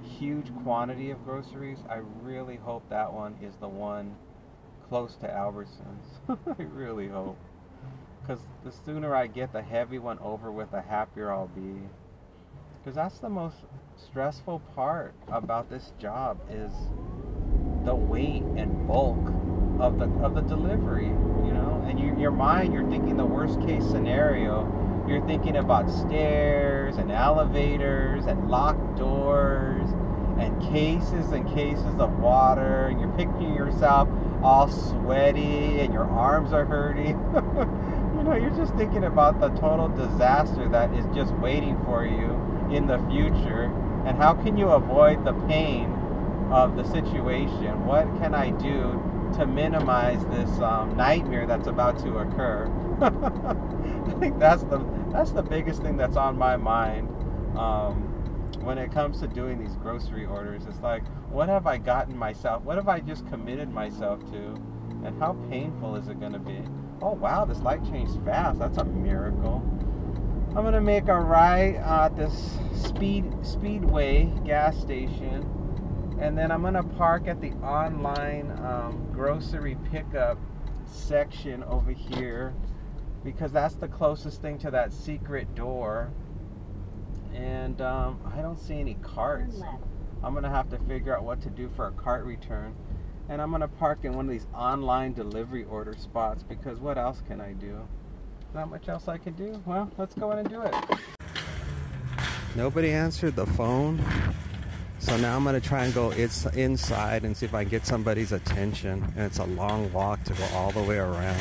huge quantity of groceries, I really hope that one is the one close to Albertsons. I really hope. Because the sooner I get the heavy one over with, the happier I'll be. Because that's the most stressful part about this job, is the weight and bulk of the delivery, you know. And your mind, you're thinking the worst case scenario. You're thinking about stairs and elevators and locked doors and cases of water, and you're picturing yourself all sweaty and your arms are hurting. You know, you're just thinking about the total disaster that is just waiting for you in the future, and how can you avoid the pain of the situation? What can I do to minimize this nightmare that's about to occur? I think that's the biggest thing that's on my mind when it comes to doing these grocery orders. It's like, what have I gotten myself? What have I just committed myself to? And how painful is it going to be? Oh wow, this light changed fast. That's a miracle. I'm going to make a right at this Speedway gas station, and then I'm going to park at the online grocery pickup section over here, because that's the closest thing to that secret door. And I don't see any carts. I'm going to have to figure out what to do for a cart return. And I'm going to park in one of these online delivery order spots, because what else can I do? Not much else I can do. Well, let's go in and do it. Nobody answered the phone. So now I'm going to try and go inside and see if I can get somebody's attention. And it's a long walk to go all the way around.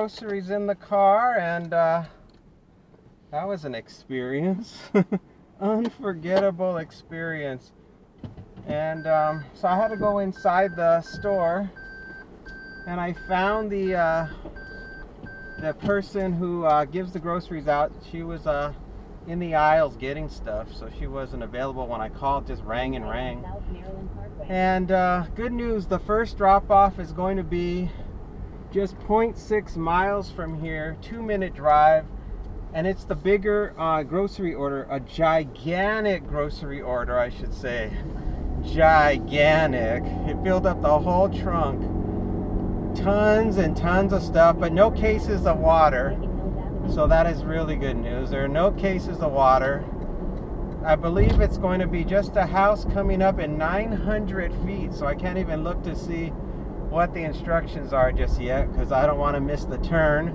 groceries in the car, and that was an experience. Unforgettable experience. And so I had to go inside the store, and I found the person who gives the groceries out. She was in the aisles getting stuff, so she wasn't available when I called. Just rang and rang. And good news, the first drop-off is going to be just 0.6 miles from here, 2-minute drive, and it's the bigger grocery order, a gigantic grocery order, I should say. Gigantic. It filled up the whole trunk. Tons and tons of stuff, but no cases of water. So that is really good news. There are no cases of water. I believe it's going to be just a house coming up in 900 feet, so I can't even look to see what the instructions are just yet, because I don't want to miss the turn.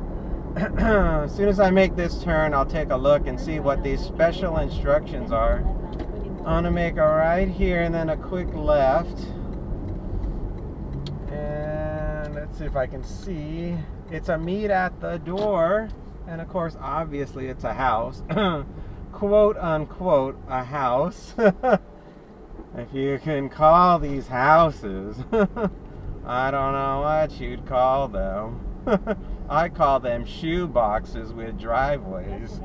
As soon as I make this turn, I'll take a look and see what these special instructions are. I'm going to make a right here and then a quick left. And let's see if I can see. It's a meet at the door. And of course, obviously, it's a house. Quote unquote, a house. If you can call these houses. I don't know what you'd call them. I call them shoe boxes with driveways.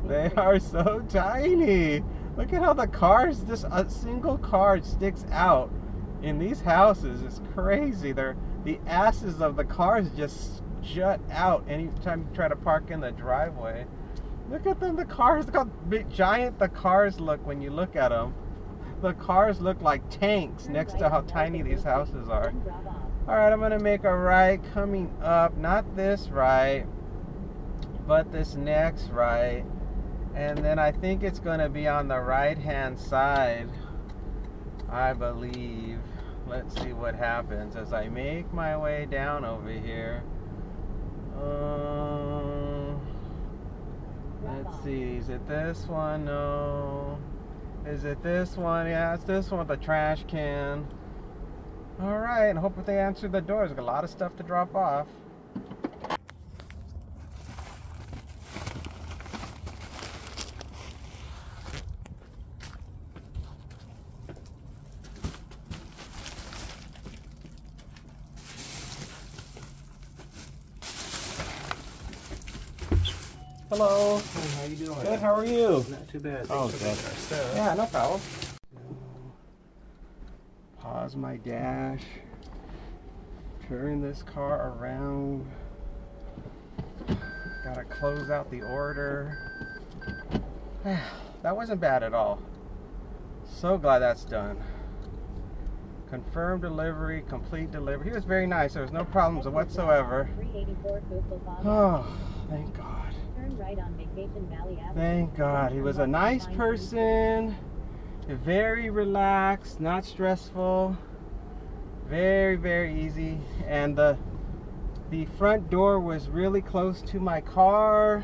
They are so tiny. Look at how the cars, just a single car sticks out in these houses. It's crazy. The asses of the cars just jut out anytime you try to park in the driveway. Look at them, the cars. Look how big, giant the cars look when you look at them. The cars look like tanks next to how tiny these houses are. Alright, I'm going to make a right coming up. Not this right, but this next right. And then I think it's going to be on the right-hand side, I believe. Let's see what happens as I make my way down over here. Let's see, is it this one? No. Is it this one? Yeah, it's this one with the trash can. Alright, and hope that they answer the doors. There's a lot of stuff to drop off. Hello. Hey, how you doing? Good, how are you? Not too bad. Oh, Thanks for good. stuff. Yeah, no problem. Pause my dash. Turn this car around. Gotta close out the order. That wasn't bad at all. So glad that's done. Confirm delivery, complete delivery. He was very nice. There was no problems whatsoever. Oh, thank God. Thank God. He was a nice person. Very relaxed, not stressful. Very, very easy. And the front door was really close to my car.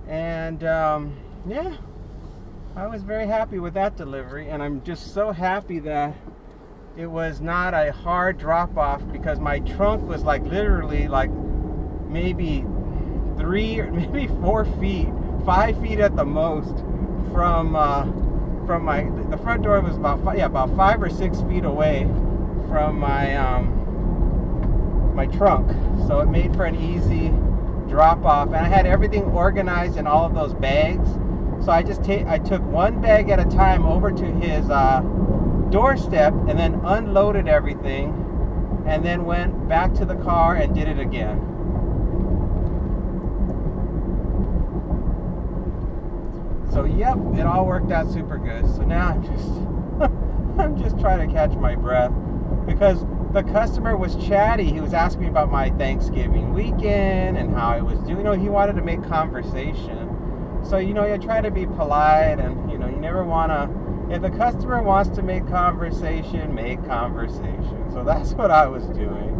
And yeah, I was very happy with that delivery. And I'm just so happy that it was not a hard drop-off, because my trunk was like literally like maybe 3 or maybe 4 feet, 5 feet at the most from the front door was about about 5 or 6 feet away from my my trunk, so it made for an easy drop off. And I had everything organized in all of those bags, so I took one bag at a time over to his doorstep and then unloaded everything, and then went back to the car and did it again. So yep, it all worked out super good. So now I'm just trying to catch my breath, because the customer was chatty. He was asking me about my Thanksgiving weekend and how I was doing. You know, he wanted to make conversation. So, you know, you try to be polite, and, you know, you never want to, if the customer wants to make conversation, make conversation. So that's what I was doing.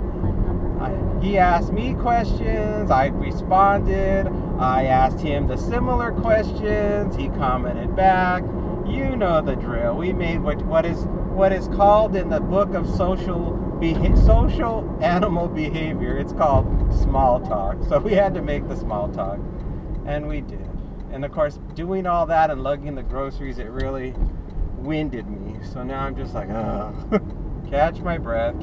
He asked me questions, I responded. I asked him the similar questions, he commented back. You know the drill. We made what is called in the book of social social animal behavior. It's called small talk. So we had to make the small talk, and we did. And of course, doing all that and lugging the groceries, it really winded me. So now I'm just like, catch my breath.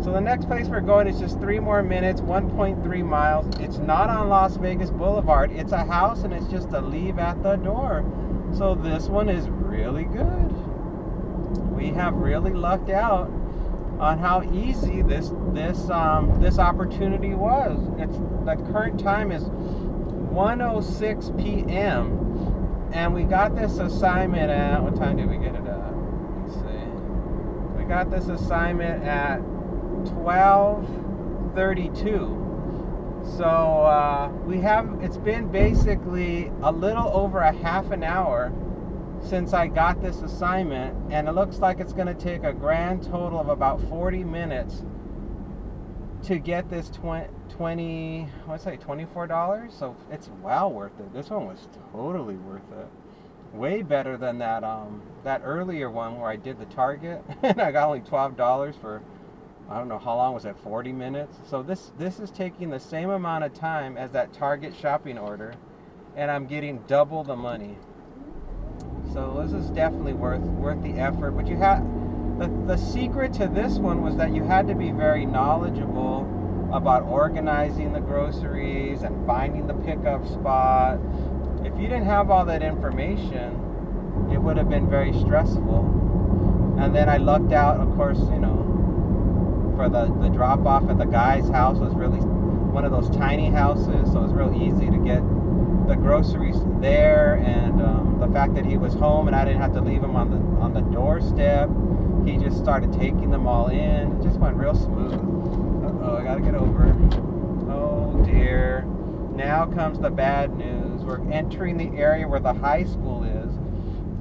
So the next place we're going is just 3 more minutes, 1.3 miles. It's not on Las Vegas Boulevard. It's a house, and it's just a leave at the door. So this one is really good. We have really lucked out on how easy this opportunity was. The current time is 1:06 p.m. and we got this assignment at, what time did we get it at? Let's see. We got this assignment at 12:32. So it's been basically a little over a half an hour since I got this assignment, and it looks like it's going to take a grand total of about 40 minutes to get this $24. So it's well worth it. This one was totally worth it. Way better than that earlier one where I did the Target and I got only $12 for, I don't know how long was it, 40 minutes. So this is taking the same amount of time as that Target shopping order, and I'm getting double the money. So this is definitely worth the effort. But you had the secret to this one was that you had to be very knowledgeable about organizing the groceries and finding the pickup spot. If you didn't have all that information, it would have been very stressful. And then I lucked out, of course, for the drop off at the guy's house was really one of those tiny houses, so it was real easy to get the groceries there, and the fact that he was home and I didn't have to leave him on the doorstep. He just started taking them all in. It just went real smooth. Uh-oh, I gotta get over it. Oh dear. Now comes the bad news. We're entering the area where the high school is,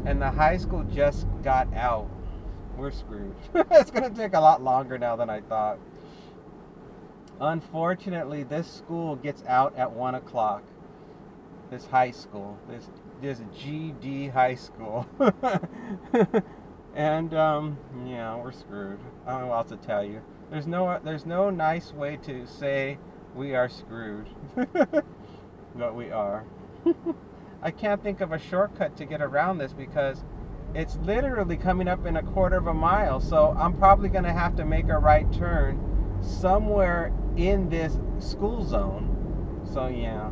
and the high school just got out. We're screwed. It's gonna take a lot longer now than I thought. Unfortunately, this school gets out at 1 o'clock. This high school, this GD high school. And yeah, we're screwed. I don't know what else to tell you. There's no nice way to say we are screwed. But we are. I can't think of a shortcut to get around this because it's literally coming up in a quarter of a mile. So I'm probably going to have to make a right turn somewhere in this school zone. So yeah.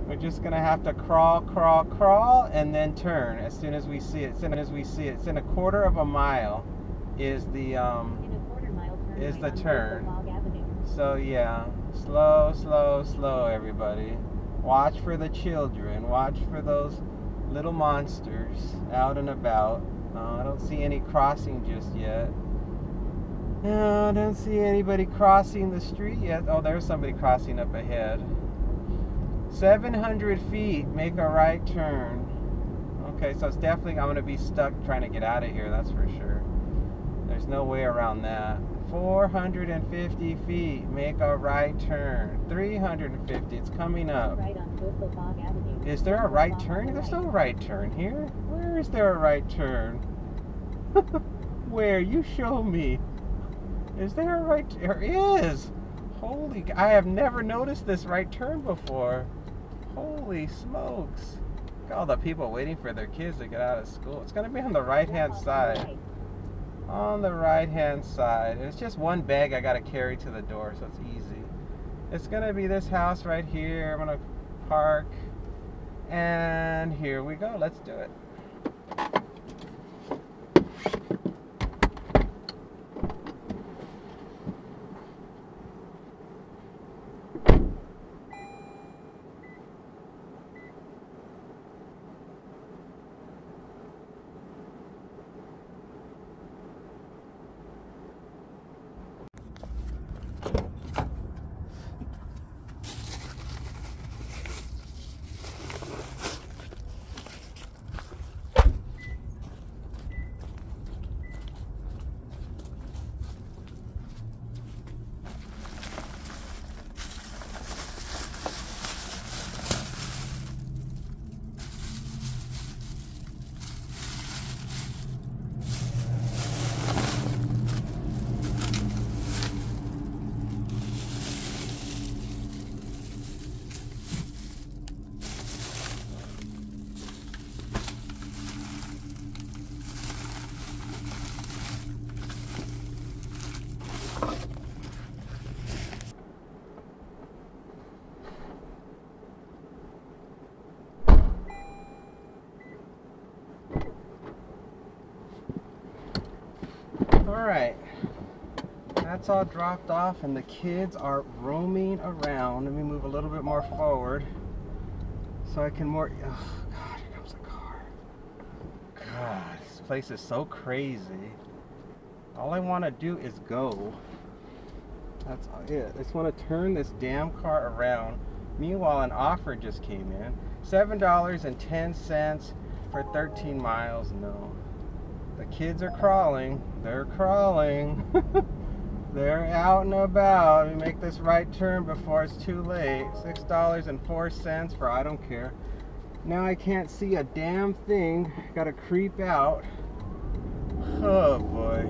We're just going to have to crawl, and then turn as soon as we see it. It's in a quarter of a mile is the turn. So yeah, slow, everybody. Watch for the children. Watch for those little monsters out and about. I don't see any crossing just yet. No, I don't see anybody crossing the street yet. Oh, there's somebody crossing up ahead. 700 feet, make a right turn. Okay, so it's definitely, I'm going to be stuck trying to get out of here, that's for sure. There's no way around that. 450 feet, make a right turn. 350, it's coming up. Right on Coastal Fog Avenue. Is there a right turn? There's no right turn here. Where is there a right turn? Where? You show me. Is there a right turn? There is. Holy, I have never noticed this right turn before. Holy smokes. Look at all the people waiting for their kids to get out of school. It's going to be on the right-hand side. On the right-hand side. And it's just one bag I got to carry to the door, so it's easy. It's going to be this house right here. I'm going to park. And here we go. Let's do it. Alright, that's all dropped off and the kids are roaming around. Let me move a little bit more forward so I can more, oh God, here comes a car. God, this place is so crazy. All I want to do is go. That's it. I just want to turn this damn car around. Meanwhile, an offer just came in. $7.10 for 13 miles. No. The kids are crawling. They're crawling. They're out and about. Let me make this right turn before it's too late. $6.04 for I don't care. Now I can't see a damn thing. Gotta creep out. Oh boy.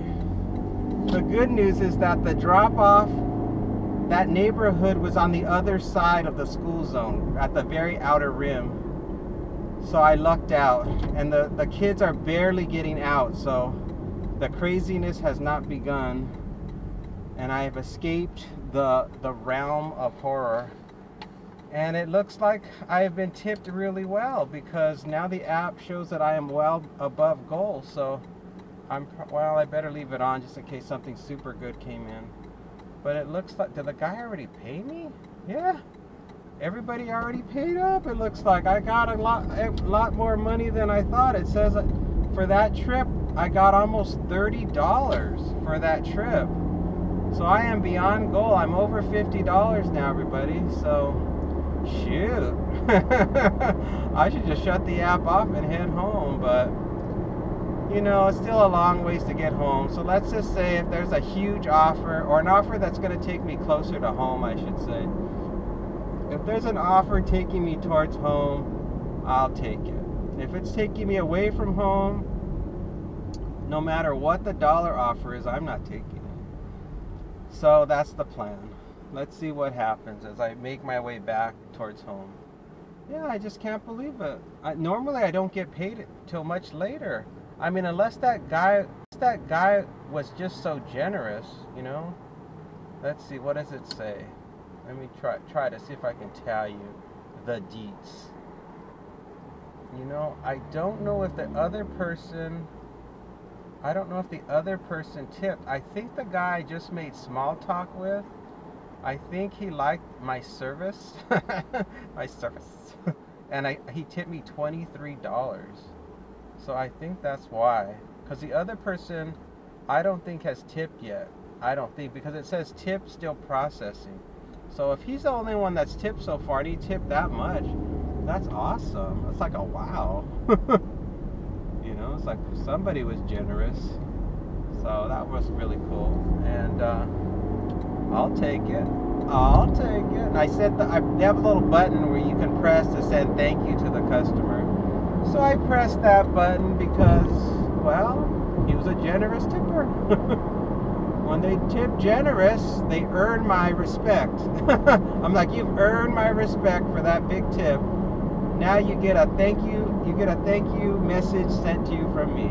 The good news is that the drop-off, that neighborhood was on the other side of the school zone, at the very outer rim. So I lucked out, and the kids are barely getting out, so the craziness has not begun, and I have escaped the realm of horror. And it looks like I have been tipped really well, because now the app shows that I am well above goal, so well, I better leave it on just in case something super good came in. But it looks like, did the guy already pay me? Yeah. Everybody already paid up, it looks like. I got a lot more money than I thought. It says for that trip, I got almost $30 for that trip. So I am beyond goal. I'm over $50 now, everybody. So, shoot. I should just shut the app off and head home, but you know, it's still a long ways to get home. So let's just say if there's a huge offer, or an offer that's going to take me closer to home, I should say. If there's an offer taking me towards home, I'll take it. If it's taking me away from home, no matter what the dollar offer is, I'm not taking it. So that's the plan. Let's see what happens as I make my way back towards home. Yeah, I just can't believe it. Normally I don't get paid till much later. I mean, unless that guy was just so generous, you know. Let's see, what does it say? Let me try to see if I can tell you the deets. You know, I don't know if the other person tipped. I think the guy I just made small talk with, I think he liked my service. My service. And he tipped me $23. So I think that's why. Because the other person, I don't think has tipped yet. I don't think, because it says tip still processing. So if he's the only one that's tipped so far, and he tipped that much, that's awesome. It's like a wow. You know, it's like somebody was generous. So that was really cool. And I'll take it. I'll take it. And they have a little button where you can press to send thank you to the customer. So I pressed that button because, well, he was a generous tipper. When they tip generous, they earn my respect. I'm like, you've earned my respect for that big tip. Now you get a thank you message sent to you from me.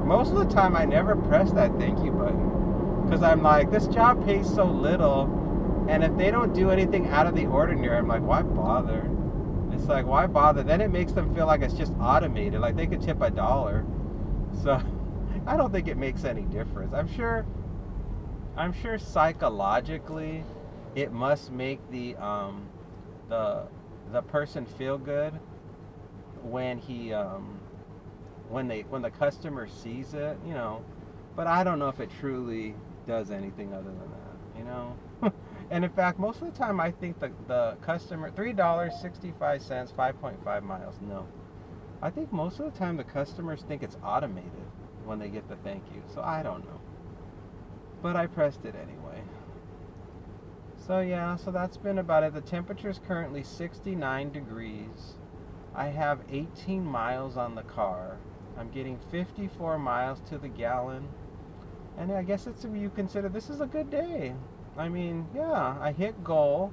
Most of the time I never press that thank you button, because I'm like, this job pays so little, and if they don't do anything out of the ordinary, I'm like, why bother? It's like, why bother? Then it makes them feel like it's just automated, like they could tip $1. So I don't think it makes any difference. I'm sure psychologically it must make the person feel good when when the customer sees it, you know. But I don't know if it truly does anything other than that, you know. And in fact, most of the time I think the customer, $3.65, 5.5 miles, no. I think most of the time the customers think it's automated when they get the thank you. So I don't know. But I pressed it anyway. So yeah, so that's been about it. The temperature is currently 69 degrees. I have 18 miles on the car. I'm getting 54 miles to the gallon. And I guess you consider this is a good day. I mean, yeah, I hit goal.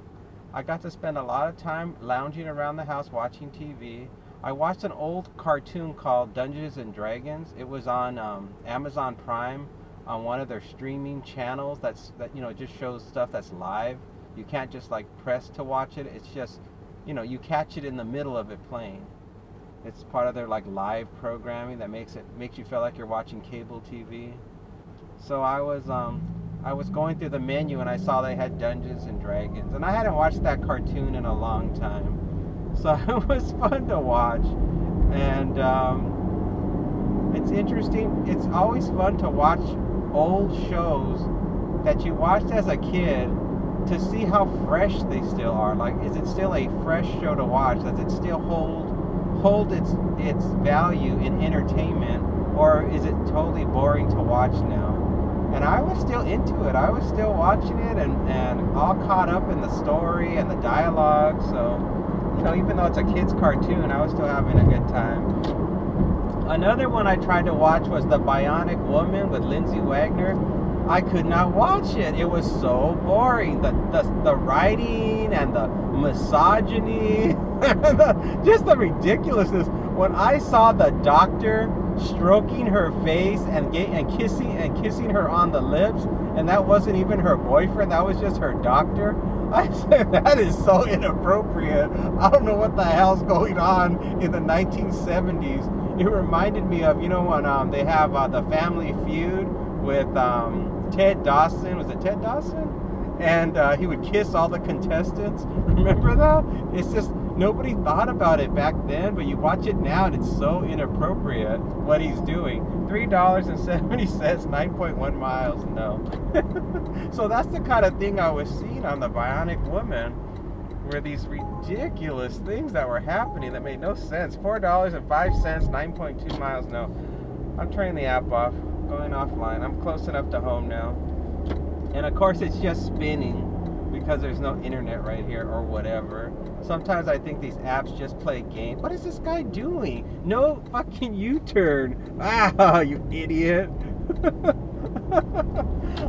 I got to spend a lot of time lounging around the house watching TV. I watched an old cartoon called Dungeons and Dragons. It was on Amazon Prime, on one of their streaming channels that you know, just shows stuff that's live. You can't just like press to watch it. It's just, you know, you catch it in the middle of it playing. It's part of their like live programming that makes you feel like you're watching cable TV. So I was going through the menu and I saw they had Dungeons and Dragons, and I hadn't watched that cartoon in a long time, so it was fun to watch. And it's interesting. It's always fun to watch old shows that you watched as a kid to see how fresh they still are. Like, is it still a fresh show to watch? Does it still hold its value in entertainment, or is it totally boring to watch now? And I was still into it. I was still watching it and all caught up in the story and the dialogue. So, you know, even though it's a kid's cartoon, I was still having a good time. Another one I tried to watch was The Bionic Woman with Lindsay Wagner. I could not watch it. It was so boring. The writing and the misogyny, just the ridiculousness. When I saw the doctor stroking her face and kissing her on the lips, and that wasn't even her boyfriend, that was just her doctor, I said, that is so inappropriate. I don't know what the hell's going on in the 1970s. It reminded me of, you know, when they have the Family Feud with Ted Dawson. Was it Ted Dawson? And he would kiss all the contestants. Remember that? It's just, nobody thought about it back then, but you watch it now and it's so inappropriate what he's doing. $3.70, 9.1 miles, no. So that's the kind of thing I was seeing on The Bionic Woman, where these ridiculous things that were happening that made no sense. $4.05, 9.2 miles, no. I'm turning the app off, going offline. I'm close enough to home now. And of course it's just spinning because there's no internet right here or whatever. Sometimes I think these apps just play games. What is this guy doing? No fucking U-turn. Ah, you idiot.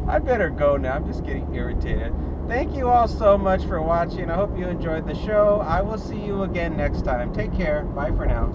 I better go now. I'm just getting irritated. Thank you all so much for watching. I hope you enjoyed the show. I will see you again next time. Take care. Bye for now.